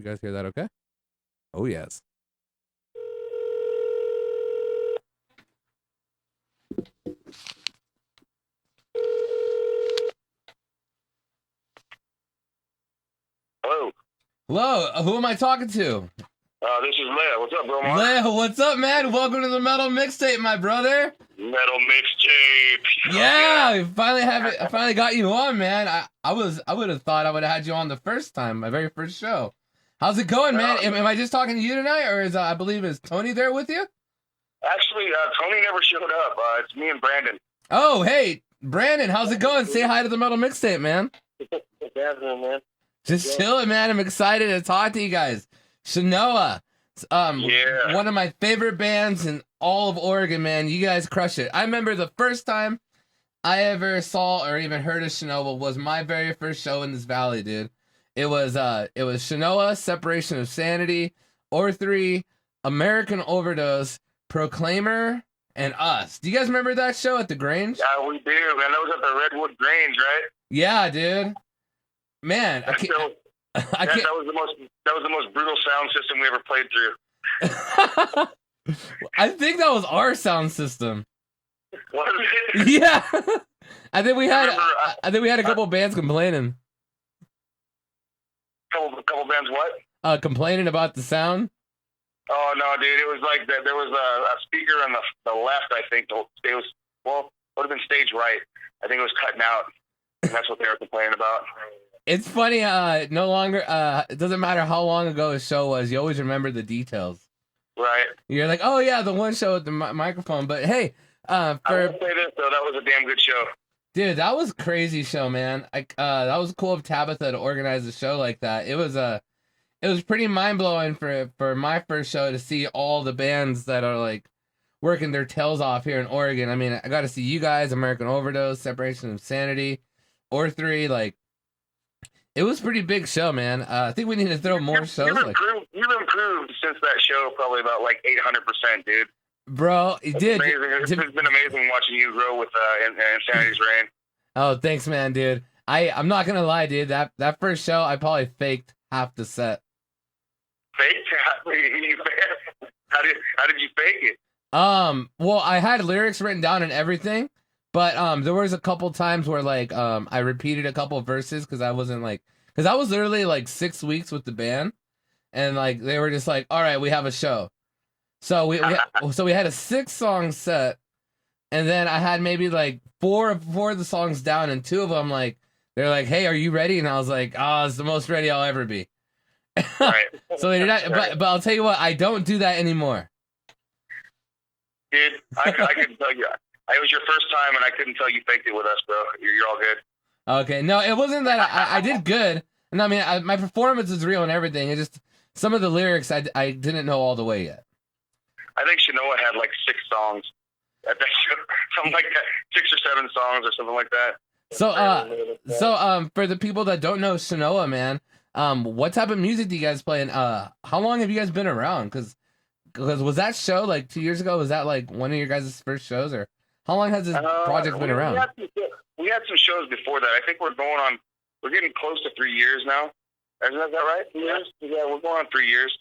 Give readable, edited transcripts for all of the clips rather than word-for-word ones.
you guys hear that okay? Oh, yes. Hello. Hello, who am I talking to? This is Leah. What's up, bro? Leah, what's up, man? Welcome to the Metal Mixtape, my brother. Metal Mixtape. Yeah, I finally got you on, man. I would have thought I would have had you on the first time, my very first show. How's it going, man? Am I just talking to you tonight, or is I believe is Tony there with you? Actually, Tony never showed up. It's me and Brandon. Oh, hey, Brandon, how's it going? Say hi to the Metal Mixtape, man. What's happening, man? Just chilling, man. I'm excited to talk to you guys. Shanoa, one of my favorite bands in all of Oregon, man. You guys crush it. I remember the first time I ever saw or even heard of Shanoa was my very first show in this valley, dude. It was Shanoa, Separation of Sanity, Or3, American Overdose, Proclaimer, and Us. Do you guys remember that show at the Grange? Yeah, we do, man. That was at the Redwood Grange, right? Yeah, dude. Man, that was the most brutal sound system we ever played through. I think that was our sound system. Was it? Yeah. I think we had a couple bands complaining. Couple bands what? Complaining about the sound. Oh no, dude! It was like there was a speaker on the left. I think it was would have been stage right. I think it was cutting out, and that's what they were complaining about. It's funny. No longer. It doesn't matter how long ago a show was. You always remember the details. Right. You're like, oh yeah, the one show with the microphone. But hey, I will say this though, that was a damn good show. Dude, that was a crazy show, man. That was cool of Tabitha to organize a show like that. It was pretty mind blowing for my first show to see all the bands that are like working their tails off here in Oregon. I mean, I got to see you guys, American Overdose, Separation of Sanity, Or3. Like, it was a pretty big show, man. I think we need to throw more shows. You've improved since that show, probably about like 800%, dude. Bro, it did. It's been amazing watching you grow with Insanity's Reign. Oh, thanks, man, dude. I'm not gonna lie, dude. That first show, I probably faked half the set. Faked? How did you fake it? Well, I had lyrics written down and everything, but there was a couple times where like I repeated a couple verses because I was literally like 6 weeks with the band, and like they were just like, all right, we have a show. So we had a 6-song set, and then I had maybe like four of the songs down, and 2 of them like they're like, "Hey, are you ready?" And I was like, "Oh, it's the most ready I'll ever be." Right. So they did that, but I'll tell you what, I don't do that anymore. Dude, I couldn't tell you. It was your first time, and I couldn't tell you faked it with us, bro. You're all good. Okay, no, it wasn't that I did good, and I mean my performance is real and everything. It just some of the lyrics I didn't know all the way yet. I think Shanoa had like 6 songs at that show, something like that, 6 or 7 songs or something like that. So for the people that don't know Shanoa, man, what type of music do you guys play? And how long have you guys been around? Because was that show like 2 years ago? Was that like one of your guys' first shows, or how long has this project been around? We had some shows before that. I think we're getting close to 3 years now. Isn't that right? 3 years? Yeah, we're going on 3 years.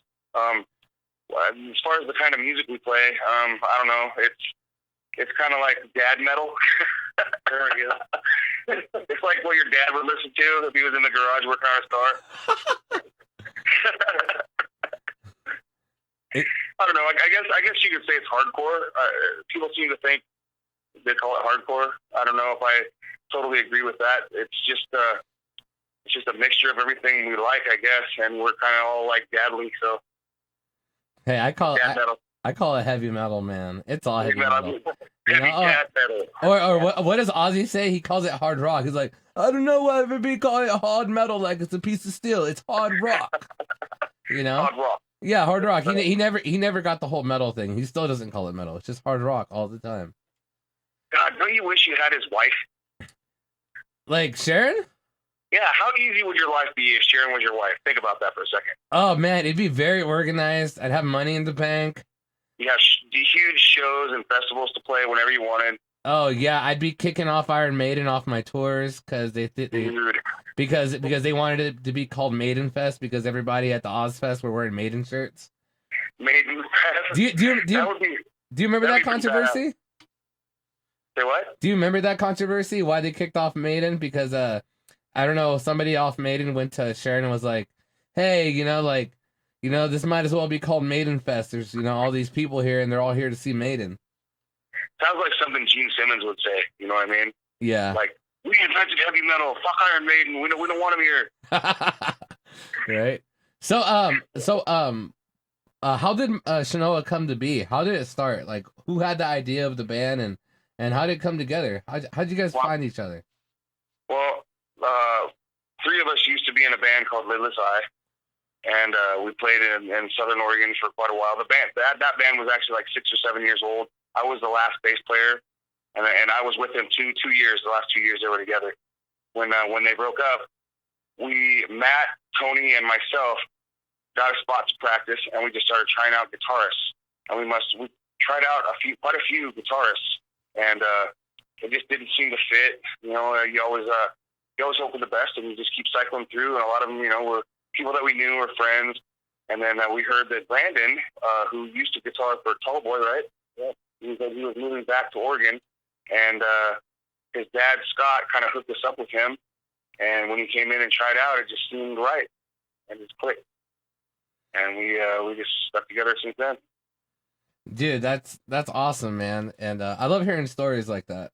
As far as the kind of music we play, I don't know. It's kind of like dad metal. It's like what your dad would listen to if he was in the garage working on a star. I don't know. I guess you could say it's hardcore. People seem to think they call it hardcore. I don't know if I totally agree with that. It's just a mixture of everything we like, I guess, and we're kind of all like dadly, so. Hey, I call it heavy metal, man. It's all heavy metal. Metal. Or what does Ozzy say? He calls it hard rock. He's like, I don't know why everybody call it hard metal like it's a piece of steel. It's hard rock. You know? Hard rock. Yeah, hard rock. He never got the whole metal thing. He still doesn't call it metal. It's just hard rock all the time. God, don't you wish you had his wife? Like Sharon? Yeah, how easy would your life be if Sharon was your wife? Think about that for a second. Oh, man, it'd be very organized. I'd have money in the bank. You have huge shows and festivals to play whenever you wanted. Oh yeah, I'd be kicking off Iron Maiden off my tours because because they wanted it to be called Maiden Fest because everybody at the Ozfest were wearing Maiden shirts. Maiden Fest. Do you remember that controversy? Say what? Do you remember that controversy? Why they kicked off Maiden? Because I don't know, somebody off Maiden went to Sharon and was like, "Hey, this might as well be called Maiden Fest. There's all these people here and they're all here to see Maiden." Sounds like something Gene Simmons would say. You know what I mean? Yeah. Like, we invented heavy metal. Fuck Iron Maiden. We don't want them here. Right. So how did Shanoa come to be? How did it start? Like, who had the idea of the band and how did it come together? How'd you guys find each other? Well, three of us used to be in a band called Lidless Eye, and we played in Southern Oregon for quite a while. The band that band was actually like 6 or 7 years old. I was the last bass player, and I was with them two years. The last 2 years they were together. When they broke up, Matt, Tony, and myself got a spot to practice, and we just started trying out guitarists. And we tried out quite a few guitarists, and it just didn't seem to fit. You always hope for the best, and you just keep cycling through. And a lot of them, were people that we knew or friends. And then we heard that Brandon, who used to guitar for Tall Boy, right? Yeah. He was moving back to Oregon, and his dad, Scott, kind of hooked us up with him. And when he came in and tried out, it just seemed right, and just clicked. And we just stuck together since then. Dude, that's awesome, man. And I love hearing stories like that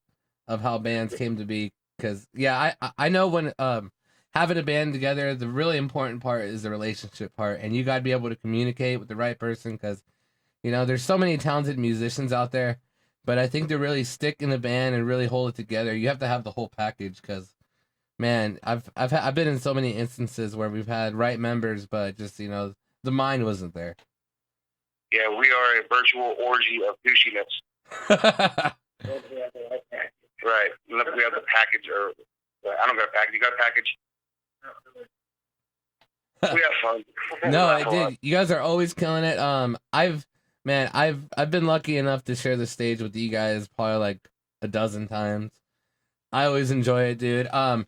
of how bands came to be. Because, yeah, I know when having a band together, the really important part is the relationship part. And you got to be able to communicate with the right person because, there's so many talented musicians out there. But I think to really stick in a band and really hold it together, you have to have the whole package. Because, man, I've been in so many instances where we've had right members, but just, the mind wasn't there. Yeah, we are a virtual orgy of douchiness. Right. Unless we have the package, or I don't got a package. You got a package? We have fun. No, I did. You guys are always killing it. I've been lucky enough to share the stage with you guys probably like a dozen times. I always enjoy it, dude. You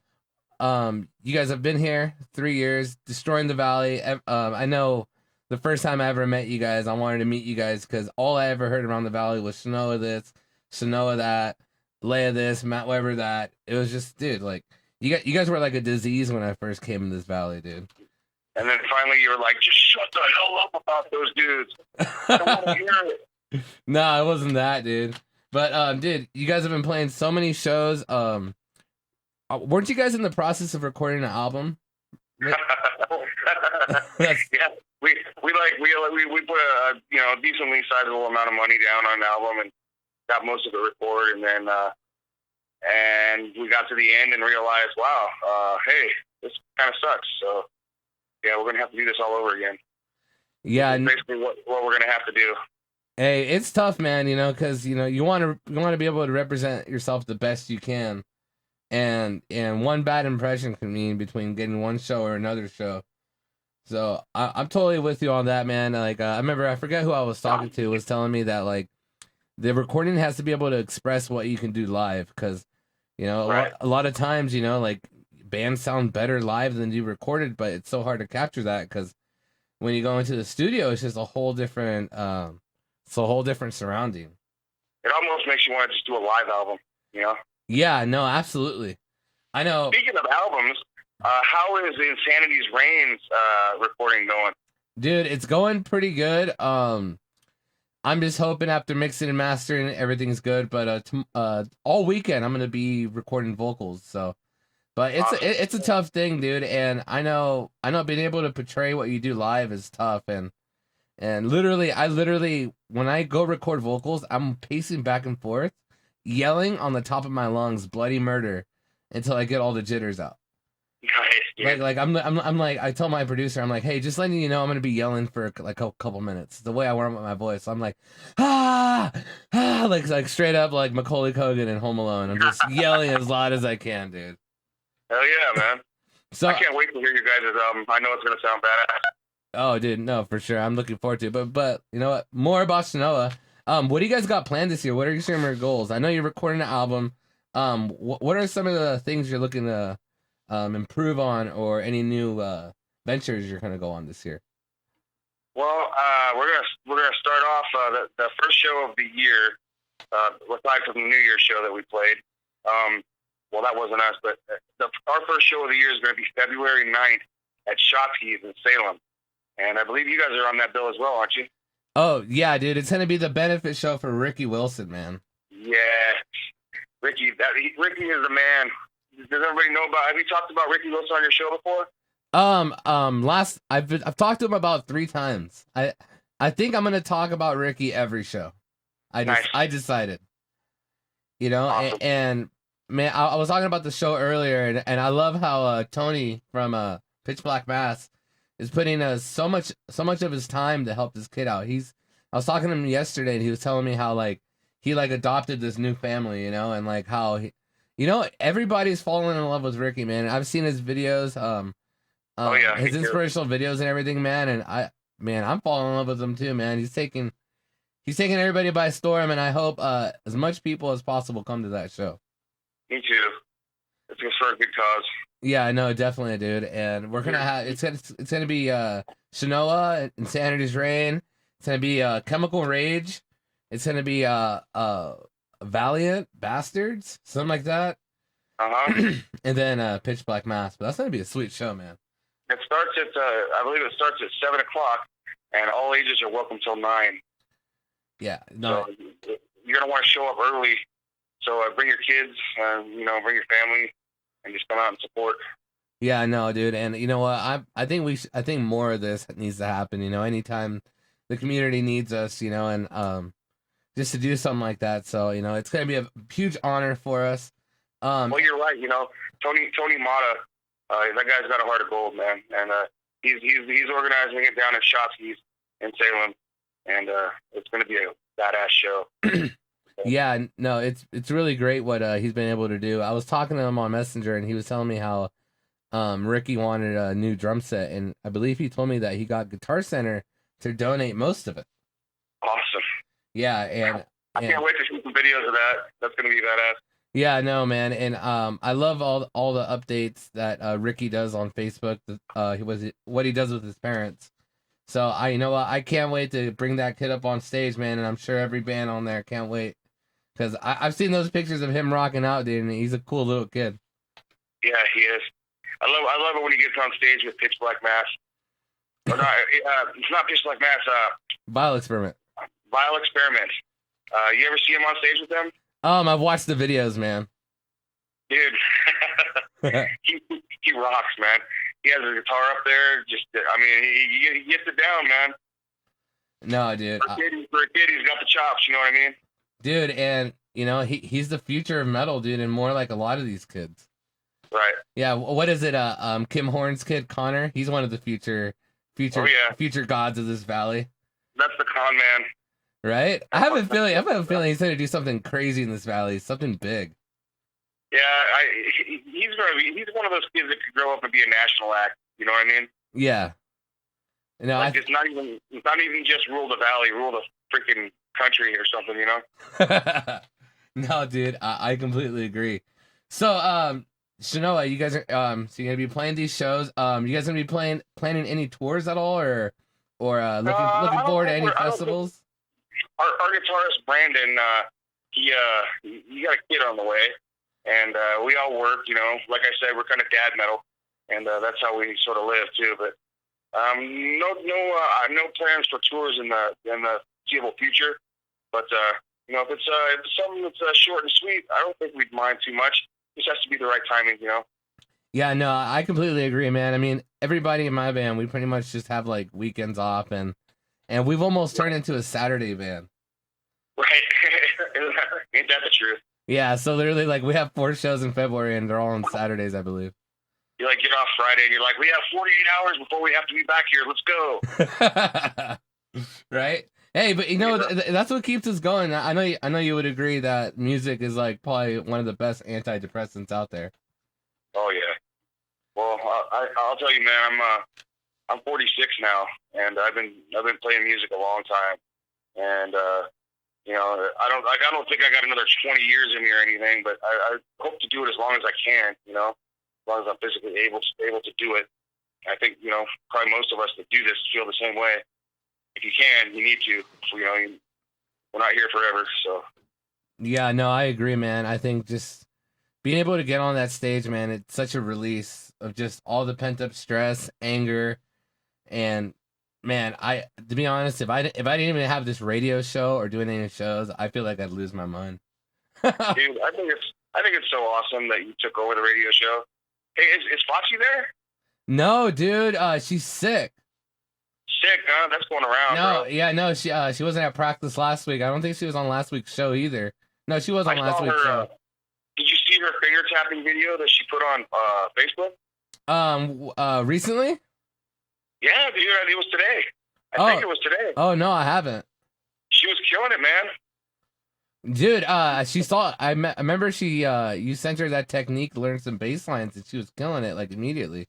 guys have been here 3 years, destroying the valley. I know the first time I ever met you guys, I wanted to meet you guys because all I ever heard around the valley was Shanoa this, Shanoa that, Leia this, Matt Weber that. It was just, dude, like, you guys were like a disease when I first came in this valley, dude. And then finally you were like, just shut the hell up about those dudes. I don't want to hear it. No, it wasn't that, dude. But, dude, you guys have been playing so many shows. Weren't you guys in the process of recording an album? Yeah, we put a decently sizable amount of money down on an album and got most of it recorded, and then and we got to the end and realized, wow, hey, this kind of sucks. So yeah, we're gonna have to do this all over again. Yeah, that's basically what we're gonna have to do. Hey, it's tough, man. Because you want to be able to represent yourself the best you can. And one bad impression can mean between getting one show or another show. So I'm totally with you on that, man. Like I remember, I forget who I was talking to was telling me that like the recording has to be able to express what you can do live, because a lot of times like bands sound better live than you recorded, but it's so hard to capture that because when you go into the studio, it's just a whole different surrounding. It almost makes you want to just do a live album, Yeah, no, absolutely. I know. Speaking of albums, how is the Insanity's Reigns recording going? Dude, it's going pretty good. I'm just hoping after mixing and mastering, everything's good. But all weekend I'm gonna be recording vocals. So, but it's a tough thing, dude. And I know being able to portray what you do live is tough. And literally, when I go record vocals, I'm pacing back and forth, yelling on the top of my lungs, bloody murder, until I get all the jitters out. Nice, dude. Like I'm like, I tell my producer, I'm like, hey, just letting you know, I'm gonna be yelling for like a couple minutes. It's the way I warm up my voice. So I'm like, like straight up like Macaulay Culkin in Home Alone. I'm just yelling as loud as I can, dude. Hell yeah, man. So I can't wait to hear you guys' album. I know it's gonna sound badass. Oh, dude, no, for sure. I'm looking forward to it. But you know what? More about Shanoa. What do you guys got planned this year? What are some of your goals? I know you're recording an album. What are some of the things you're looking to improve on, or any new ventures you're gonna go on this year? Well, we're gonna start off the first show of the year, aside from the New Year's show that we played. Well, that wasn't us, but our first show of the year is going to be February 9th at Shopke's in Salem, and I believe you guys are on that bill as well, aren't you? Oh yeah, dude, it's gonna be the benefit show for Ricky Wilson, man. Yeah, Ricky is the man. Does everybody know about? Have you talked about Ricky Wilson on your show before? I've talked to him about 3 times. I think I'm gonna talk about Ricky every show. I decided, you know, awesome. and man, I was talking about the show earlier, and I love how Tony from Pitch Black Mass is putting so much of his time to help this kid out. I was talking to him yesterday, and he was telling me how he adopted this new family, you know, and how everybody's falling in love with Ricky, man. I've seen his videos, his inspirational videos and everything, man. And I'm falling in love with him too, man. He's taking everybody by storm, and I hope as much people as possible come to that show. Me too. It's for a good cause. Yeah, I know, definitely, dude. And we're gonna have it's gonna be Shanoa, Insanity's Reign. It's gonna be Chemical Rage. It's gonna be Valiant Bastards, something like that. And then Pitch Black Mass. But that's gonna be a sweet show, man. It starts at I believe it starts at 7 o'clock, and all ages are welcome till 9. Yeah, no. So you're gonna want to show up early. So bring your kids, bring your family, and just come out and support. Yeah, no, dude, and you know what? I think more of this needs to happen. You know, anytime the community needs us, you know, and just to do something like that. So you know, it's gonna be a huge honor for us. Well, you're right. You know, Tony Mata, that guy's got a heart of gold, man, and he's organizing it down at Shopke's in Salem, and it's gonna be a badass show. Yeah, no, it's really great what he's been able to do. I was talking to him on Messenger, and he was telling me how Ricky wanted a new drum set, and I believe he told me that he got Guitar Center to donate most of it. Awesome. Yeah, and I can't wait to see some videos of that. That's gonna be badass. Yeah, no, man, and I love all the updates that Ricky does on Facebook. What he does with his parents. So I can't wait to bring that kid up on stage, man, and I'm sure every band on there can't wait. Because I've seen those pictures of him rocking out, dude, and he's a cool little kid. Yeah, he is. I love it when he gets on stage with Pitch Black Mass. Or no, it's not Pitch Black Mass. Vile Experiment. Vile Experiment. You ever see him on stage with them? I've watched the videos, man. Dude, he rocks, man. He has a guitar up there. He gets it down, man. No, dude. For a kid, he's got the chops. You know what I mean? Dude, and you know he's the future of metal, dude, and more like a lot of these kids. Right. Yeah. What is it? Kim Horn's kid, Connor. He's one of the future gods of this valley. That's the con man. Right. I have a feeling he's going to do something crazy in this valley, something big. Yeah, he's one of those kids that could grow up and be a national act. You know what I mean? Yeah. No, it's not even just rule the valley, rule the freaking country or something, you know? No, dude, I completely agree. So, Shanoa, you guys are so you're gonna be playing these shows. You guys gonna be planning any tours at all, or looking forward to any festivals? Our guitarist Brandon, he got a kid on the way, and we all work. You know, like I said, we're kind of dad metal, and that's how we sort of live too. But no plans for tours in the foreseeable future. But if it's something that's short and sweet, I don't think we'd mind too much. It just has to be the right timing, you know. Yeah, no, I completely agree, man. I mean, everybody in my band, we pretty much just have like weekends off, and we've almost turned into a Saturday band. Right. Ain't that the truth? Yeah, so literally, like, we have 4 shows in February, and they're all on Saturdays, I believe. You like get off Friday, and you're like, we have 48 hours before we have to be back here. Let's go. Right? Hey, but you know, that's what keeps us going. I know you would agree that music is like probably one of the best antidepressants out there. Oh yeah. Well, I'll tell you, man. I'm 46 now, and I've been playing music a long time, and You know, I don't think I got another 20 years in me or anything, but I hope to do it as long as I can. You know, as long as I'm physically able to do it. I think, you know, probably most of us that do this feel the same way. If you can, you need to. You know, we're not here forever, so. Yeah, no, I agree, man. I think just being able to get on that stage, man, it's such a release of just all the pent up stress, anger, and man, to be honest, if I didn't even have this radio show or doing any shows, I feel like I'd lose my mind. Dude, I think it's so awesome that you took over the radio show. Hey, is Foxy there? No, dude, she's sick. Sick, huh? That's going around, no, bro. Yeah, no, she wasn't at practice last week. I don't think she was on last week's show either. No, she was on last week's show. Did you see her finger tapping video that she put on Facebook? Recently? Yeah, dude, it was today. I think it was today. Oh no, I haven't. She was killing it, man. Dude, she saw. I remember she. You sent her that technique, learned some bass lines, and she was killing it like immediately.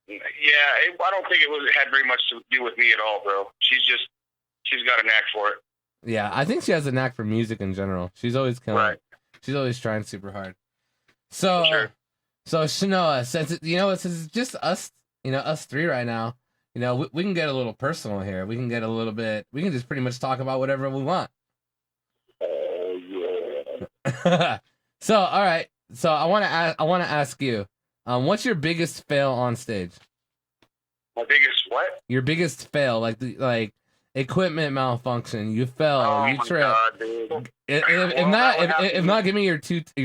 Yeah, I don't think it had very much to do with me at all, bro. She's got a knack for it. Yeah, I think she has a knack for music in general. She's always killing it. She's always trying super hard. So, sure. So Shanoa, since it's just us, us three right now, we can get a little personal here. We can just pretty much talk about whatever we want. Yeah. So, all right. So I want to ask you, what's your biggest fail on stage? My biggest what? Your biggest fail, like equipment malfunction. You fell. You tripped. God, dude. If not, give me your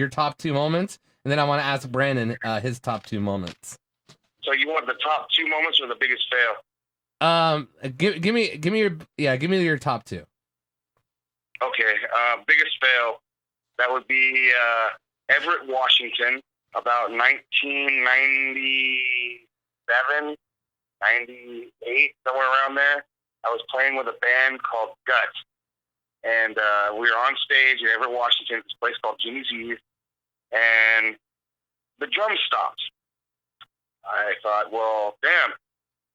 top two moments, and then I want to ask Brandon his top two moments. So you want the top two moments or the biggest fail? Give me your top two. Okay. Biggest fail. That would be Everett, Washington, about 1997, 98, somewhere around there. I was playing with a band called Guts, and we were on stage in Everett, Washington, this place called Jimmy's Eve, and the drums stopped. I thought, well, damn.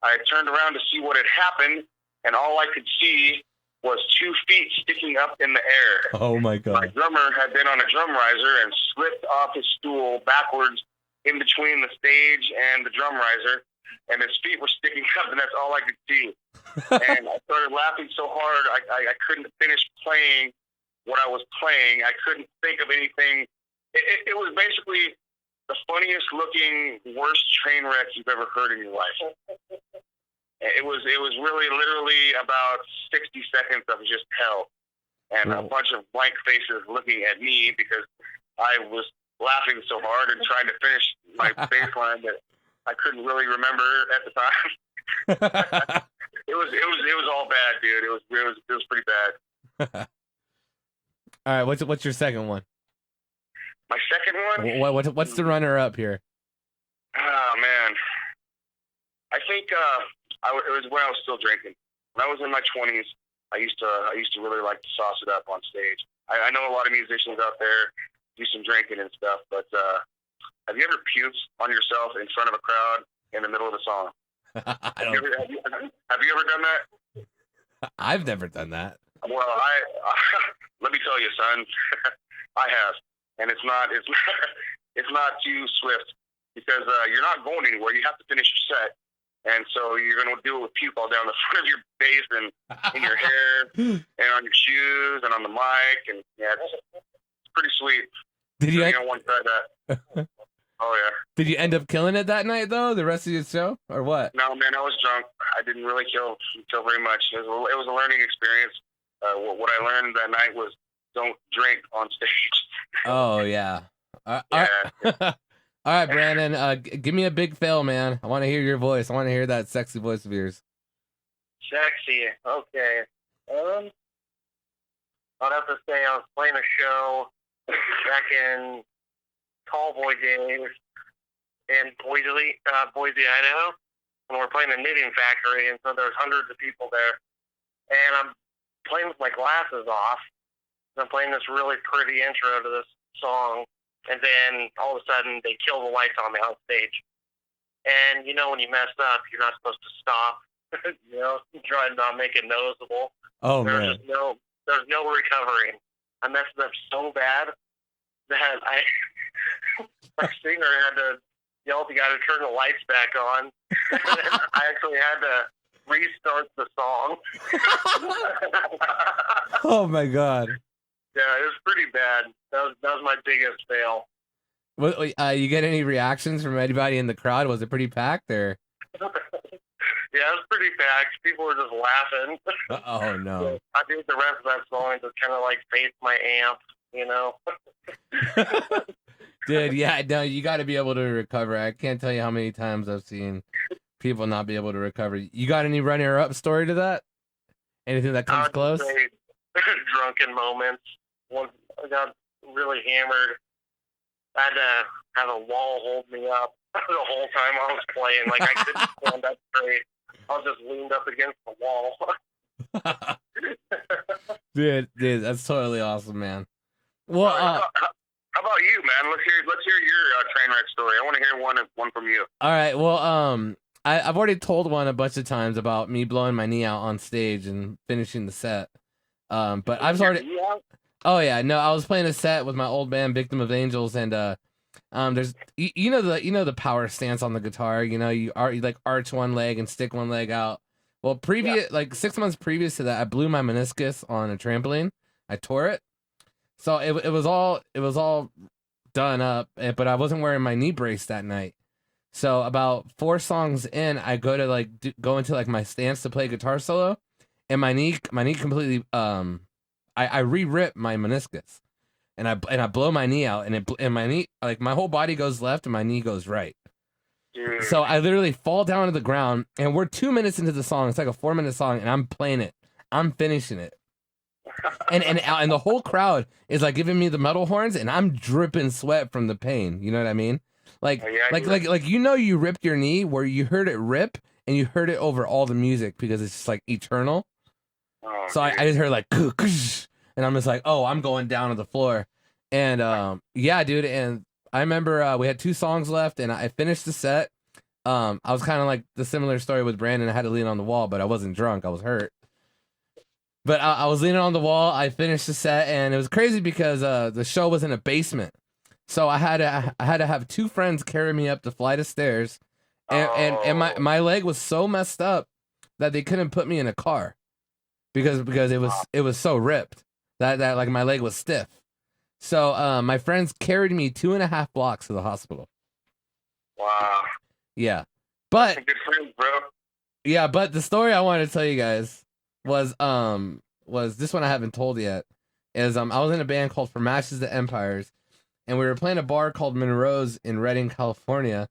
I turned around to see what had happened, and all I could see was 2 feet sticking up in the air. Oh, my God. My drummer had been on a drum riser and slipped off his stool backwards in between the stage and the drum riser, and his feet were sticking up, and that's all I could see. And I started laughing so hard, I couldn't finish playing what I was playing. I couldn't think of anything. It was basically the funniest looking, worst train wreck you've ever heard in your life. It was really literally about 60 seconds of just hell and a bunch of blank faces looking at me because I was laughing so hard and trying to finish my bass line that I couldn't really remember at the time. It was all bad, dude. It was pretty bad. All right, what's your second one? My second one? What's the runner up here? Oh man, I think it was when I was still drinking. When I was in my 20s, I used to really like to sauce it up on stage. I know a lot of musicians out there do some drinking and stuff, but have you ever puked on yourself in front of a crowd in the middle of the song? Have you ever done that? I've never done that. Well, let me tell you, son, I have, and it's not too swift because you're not going anywhere. You have to finish your set, and so you're gonna do it with puke all down the front of your face and in your hair and on your shoes and on the mic, and yeah, it's pretty sweet. Did you? You're gonna want to try that. Oh yeah. Did you end up killing it that night though? The rest of your show, or what? No, man, I was drunk. I didn't really kill very much. It was a learning experience. What I learned that night was don't drink on stage. Oh yeah. Yeah. All right, Brandon. Give me a big fail, man. I want to hear your voice. I want to hear that sexy voice of yours. Sexy. Okay. I'd have to say I was playing a show back in Tallboy days in Boise, Idaho, and we're playing a knitting factory, and so there's hundreds of people there, and I'm playing with my glasses off, and I'm playing this really pretty intro to this song, and then all of a sudden they kill the lights on me on stage, and when you mess up, you're not supposed to stop, try to not make it noticeable. Oh, man. there's no recovering. I messed it up so bad that my singer had to yell at the guy to turn the lights back on. I actually had to restart the song. Oh my God. Yeah, it was pretty bad. That was my biggest fail. What, you get any reactions from anybody in the crowd? Was it pretty packed or? Yeah, it was pretty packed. People were just laughing. Oh no. I think the rest of that song just kind of like face my amp, you know. Dude, yeah, no, you got to be able to recover. I can't tell you how many times I've seen people not be able to recover. You got any runner-up story to that? Anything that comes close? Drunken moments. Once I got really hammered, I had to have a wall hold me up the whole time I was playing. Like, I couldn't stand up straight. I was just leaned up against the wall. Dude, that's totally awesome, man. Well, how about you, man? Let's hear your train wreck story. I want to hear one from you. All right. Well, I've already told one a bunch of times about me blowing my knee out on stage and finishing the set. But I've already. Oh yeah, no, I was playing a set with my old band, Victim of Angels, and there's you know the power stance on the guitar. You know, you like arch one leg and stick one leg out. Well, like 6 months previous to that, I blew my meniscus on a trampoline. I tore it. So it was all done up, but I wasn't wearing my knee brace that night. So about 4 songs in, I go to go into like my stance to play guitar solo, and my knee completely I re-rip my meniscus, and I blow my knee out, and my knee, like, my whole body goes left and my knee goes right. So I literally fall down to the ground, and we're 2 minutes into the song. It's like a 4-minute song, and I'm playing it. I'm finishing it. And the whole crowd is like giving me the metal horns, and I'm dripping sweat from the pain. You know what I mean? Like you ripped your knee where you heard it rip, and you heard it over all the music because it's just like eternal. Oh, so I just heard like, and I'm just like, oh, I'm going down to the floor. And yeah, dude. And I remember we had 2 songs left, and I finished the set. I was kind of like the similar story with Brandon. I had to lean on the wall, but I wasn't drunk. I was hurt. But I was leaning on the wall. I finished the set, and it was crazy because the show was in a basement. So I had to have 2 friends carry me up the flight of stairs, and my leg was so messed up that they couldn't put me in a car because it was so ripped that like my leg was stiff. So my friends carried me 2.5 blocks to the hospital. Wow. Yeah, but good friends, bro. Yeah, but the story I wanted to tell you guys was this one I haven't told yet. Is I was in a band called From Ashes to Empires, and we were playing a bar called Monroe's in Redding, California.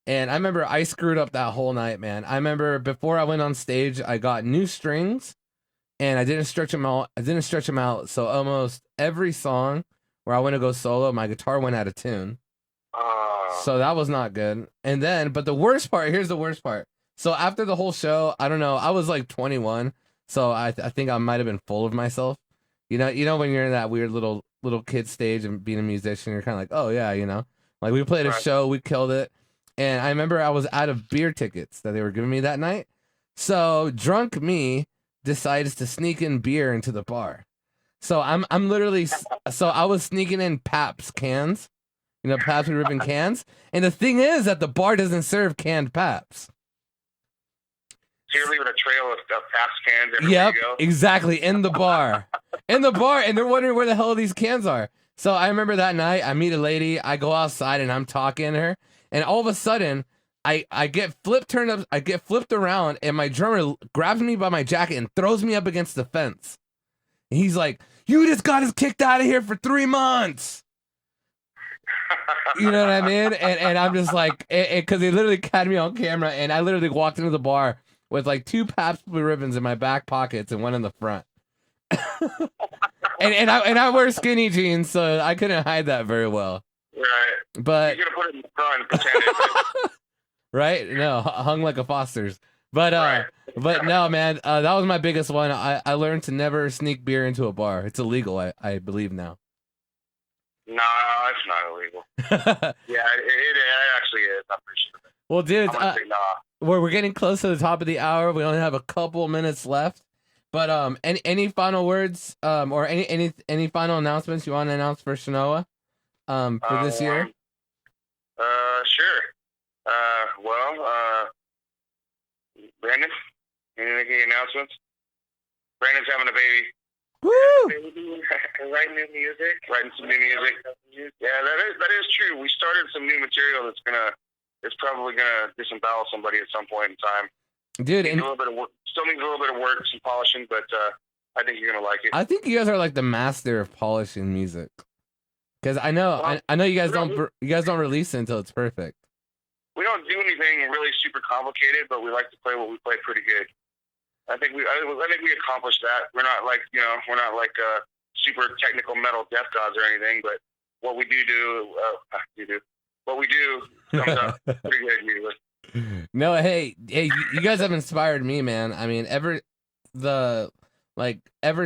And I remember I screwed up that whole night, man. I remember before I went on stage, I got new strings, and I didn't stretch them out. So almost every song where I went to go solo, my guitar went out of tune. So that was not good. And then, but the worst part, here's the worst part. So after the whole show, I don't know, I was like 21, so I think I might have been full of myself. You know when you're in that weird little kid stage and being a musician, you're kind of like, oh yeah, you know, like we played a show, we killed it. And I remember I was out of beer tickets that they were giving me that night. So drunk me decides to sneak in beer into the bar. So I'm literally, so I was sneaking in Pabst cans, you know, Pabst ribbon cans. And the thing is that the bar doesn't serve canned Pabst. So you're leaving a trail of Pabst cans everywhere you go? Exactly, in the bar. And they're wondering where the hell these cans are. So I remember that night, I meet a lady, I go outside and I'm talking to her, and all of a sudden, I get flipped around, and my drummer grabs me by my jacket and throws me up against the fence. And he's like, "You just got us kicked out of here for 3 months." You know what I mean? And I'm just like, because they literally had me on camera, and I literally walked into the bar with like 2 Pabst Blue Ribbons in my back pockets and one in the front. and I wear skinny jeans, so I couldn't hide that very well. Right. But you're gonna put it in the front and pretend it's right? No, hung like a Foster's. But right. But no, man, that was my biggest one. I learned to never sneak beer into a bar. It's illegal, I believe now. No, it's not illegal. Yeah, it actually is. I'm pretty sure. Well, dude, I'm gonna say nah. we're getting close to the top of the hour. We only have a couple minutes left. But any final words or any final announcements you want to announce for Shanoa for this year? Sure. Brandon, any announcements? Brandon's having a baby. Woo! Writing new music. Writing some new music. Yeah, that is true. We started some new material it's probably gonna disembowel somebody at some point in time. Dude, still needs a little bit of work, some polishing, but I think you're gonna like it. I think you guys are like the master of polishing music, because I know you guys don't release it until it's perfect. We don't do anything really super complicated, but we like to play what we play pretty good. I think we accomplished that. We're not like super technical metal death gods or anything, but what we do comes out pretty good usually. No, hey, you guys have inspired me, man. I mean, ever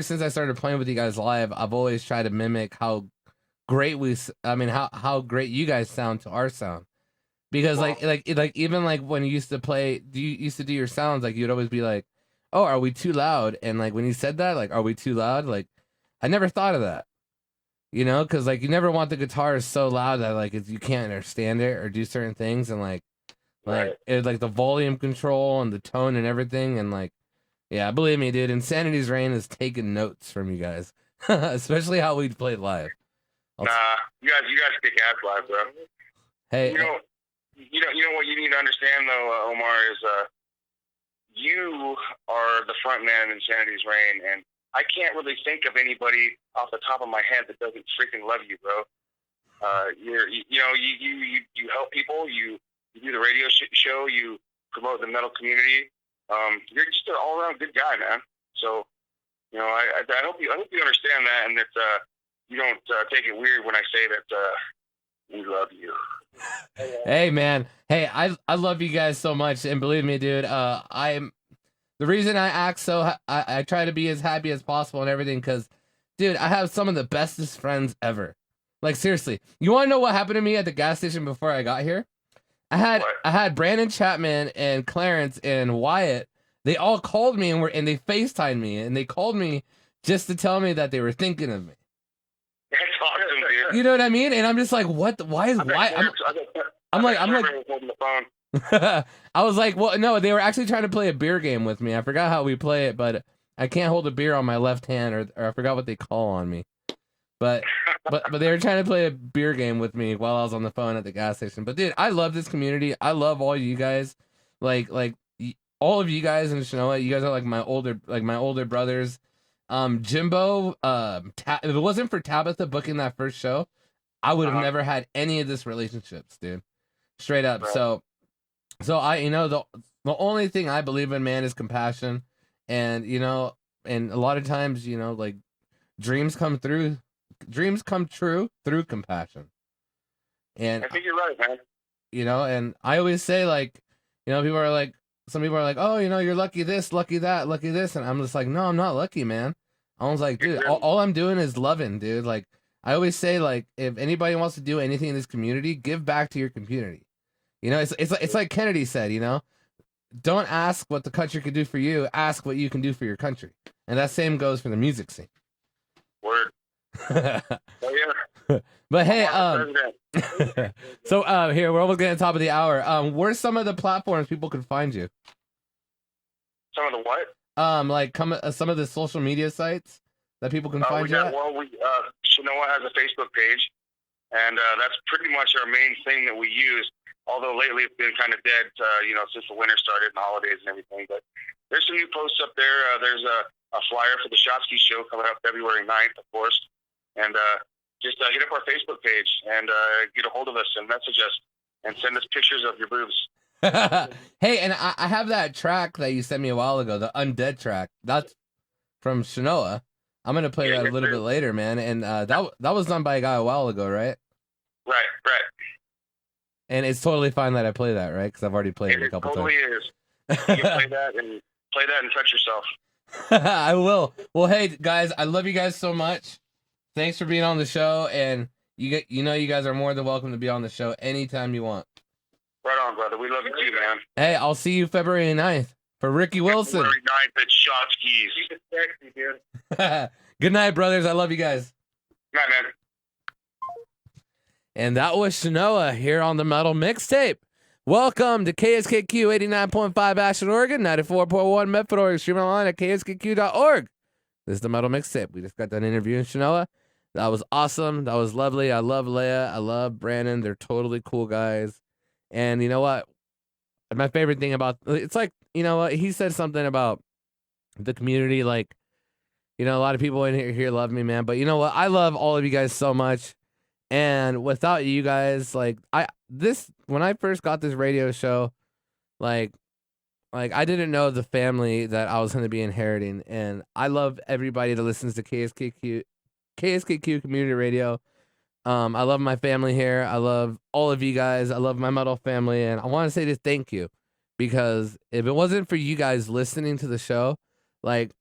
since I started playing with you guys live, I've always tried to mimic how great how great you guys sound to our sound. Because even like when you used to do your sounds, like you'd always be like, "Oh, are we too loud?" And like when you said that, like, "Are we too loud?" Like, I never thought of that. You know, because like you never want the guitars so loud that like you can't understand it or do certain things, and like the volume control and the tone and everything, and like, yeah, believe me, dude, Insanity's Reign has taken notes from you guys, especially how we played live. You guys kick ass live, bro. Hey, you know what you need to understand though, Omar, is you are the front man in Insanity's Reign, and I can't really think of anybody off the top of my head that doesn't freaking love you, bro. You help people. You do the radio show. You promote the metal community. You're just an all around good guy, man. So, I hope you understand that, and that you don't take it weird when I say that we love you. Hey, man. Hey, I love you guys so much, and believe me, dude. The reason I act so, I try to be as happy as possible and everything, because, dude, I have some of the bestest friends ever. Like, seriously. You want to know what happened to me at the gas station before I got here? I had Brandon Chapman and Clarence and Wyatt. They all called me and they FaceTimed me, and they called me just to tell me that they were thinking of me. That's awesome, dude. You know what I mean? And I'm just like, what? Why? I'm like. Holding the phone. I was like, well, no, they were actually trying to play a beer game with me. I forgot how we play it, but I can't hold a beer on my left hand, or I forgot what they call on me. But they were trying to play a beer game with me while I was on the phone at the gas station. But dude, I love this community. I love all you guys. Like all of you guys in Shanoa. You guys are like my older brothers. Jimbo. If it wasn't for Tabitha booking that first show, I would have never had any of this relationships, dude. Straight up. Right. So I, the only thing I believe in, man, is compassion, and and a lot of times, like dreams come true through compassion. And I think you're right, man. And I always say, like, some people are like, oh, you're lucky this, lucky that, lucky this, and I'm just like, no, I'm not lucky, man. I was like, dude, all I'm doing is loving, dude. Like, I always say, like, if anybody wants to do anything in this community, give back to your community. It's like Kennedy said, don't ask what the country can do for you, ask what you can do for your country. And that same goes for the music scene. Word. Oh, yeah. But hey, so here, we're almost getting to the top of the hour. Where's some of the platforms people can find you? Some of the what? Some of the social media sites that people can find you at? Well, Shanoa has a Facebook page, and that's pretty much our main thing that we use. Although lately it's been kind of dead, since the winter started and the holidays and everything. But there's some new posts up there. There's a flyer for the Shotsky show coming up February 9th, of course. And just hit up our Facebook page and get a hold of us and message us and send us pictures of your boobs. Hey, and I have that track that you sent me a while ago, the Undead track. That's from Shanoa. I'm going to play that a little bit later, man. And that was done by a guy a while ago, right? Right. And it's totally fine that I play that, right? Because I've already played it a couple times. It totally is. You can play that and touch yourself. I will. Well, hey, guys, I love you guys so much. Thanks for being on the show. And you guys are more than welcome to be on the show anytime you want. Right on, brother. We love you too, man. Hey, I'll see you February 9th. For Ricky Wilson. February 9th at Shotsky's. Keep it sexy, dude. Good night, brothers. I love you guys. Night, man. And that was Shanoa here on the Metal Mixtape. Welcome to KSKQ 89.5 Ashland, Oregon, 94.1 Medford Oregon, streaming online at kskq.org. This is the Metal Mixtape. We just got done interviewing Shanoa. That was awesome. That was lovely. I love Leia. I love Brandon. They're totally cool guys. And you know what? My favorite thing about it's like, you know what? He said something about the community. Like, you know, a lot of people in here love me, man. But you know what? I love all of you guys so much. And without you guys, like when I first got this radio show, like I didn't know the family that I was going to be inheriting. And I love everybody that listens to KSKQ Community Radio. I love my family here. I love all of you guys. I love my metal family. And I want to say this thank you, because if it wasn't for you guys listening to the show, like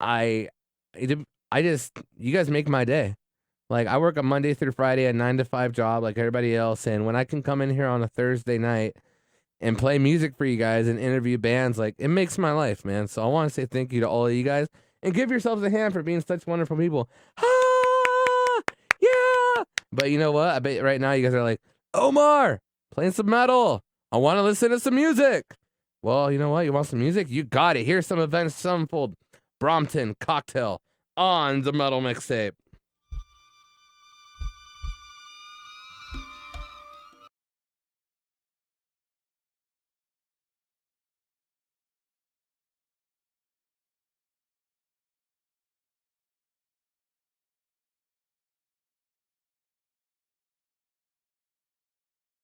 you guys make my day. Like, I work a Monday through Friday, a 9 to 5 job like everybody else. And when I can come in here on a Thursday night and play music for you guys and interview bands, like, it makes my life, man. So I want to say thank you to all of you guys, and give yourselves a hand for being such wonderful people. Ah, yeah. But you know what? I bet right now you guys are like, Omar, playing some metal. I want to listen to some music. Well, you know what? You want some music? You got it. Here's some Avenged Sevenfold Brompton Cocktail on the Metal Mixtape.